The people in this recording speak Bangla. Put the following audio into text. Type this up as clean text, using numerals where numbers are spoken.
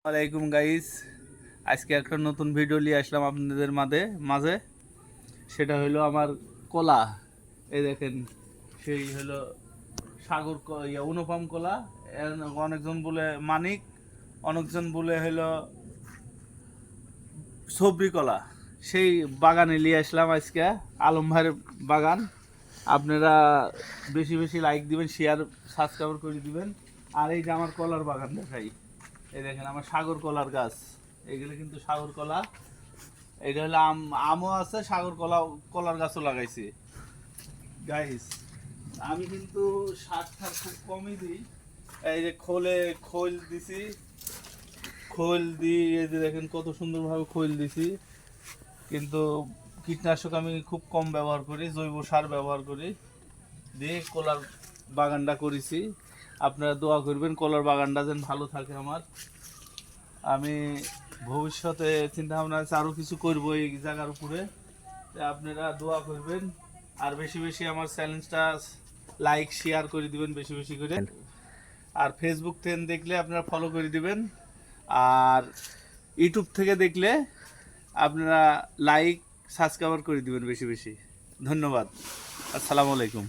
ওয়ালাইকুম গাইস, আজকে একটা নতুন ভিডিও নিয়ে আসলাম আপনাদের মাঝে। সেটা হলো আমার কলা। এই দেখেন, সেই হলো অনুপম কলা। অনেকজন বলে মানিক, অনেকজন বলে হলো সবরি কলা। সেই বাগানে নিয়ে আসলাম আজকে, আলম ভাইয়ের বাগান। আপনারা বেশি বেশি লাইক দিবেন, শেয়ার সাবস্ক্রাইব করে দিবেন। আর এই যে আমার কলার বাগান দেখাই, এই দেখেন আমার সাগর কলার গাছ। এইগুলো কিন্তু সাগর কলা। এটা হলো আমও আছে, সাগর কলার গাছও লাগাইছি গাইস। আমি কিন্তু সার খুব কমই দিই। এই যে খোল দিছি, খোল দিয়ে এই যে দেখেন কত সুন্দরভাবে খোল দিছি। কিন্তু কীটনাশক আমি খুব কম ব্যবহার করি, জৈব সার ব্যবহার করি দিয়ে কলার বাগানটা করেছি। আপনারা দোয়া করবেন কলার বাগানটা যেন ভালো থাকে আমার। আমি ভবিষ্যতে চিন্তা ভাবনা আছে আরও কিছু করবো এই জায়গার উপরে। আপনারা দোয়া করবেন আর বেশি বেশি আমার চ্যানেলটা লাইক শেয়ার করে দিবেন বেশি বেশি করে। আর ফেসবুক থেকে দেখলে আপনারা ফলো করে দিবেন। আর ইউটিউব থেকে দেখলে আপনারা লাইক সাবস্ক্রাইব করে দিবেন বেশি বেশি। ধন্যবাদ। আসসালামু আলাইকুম।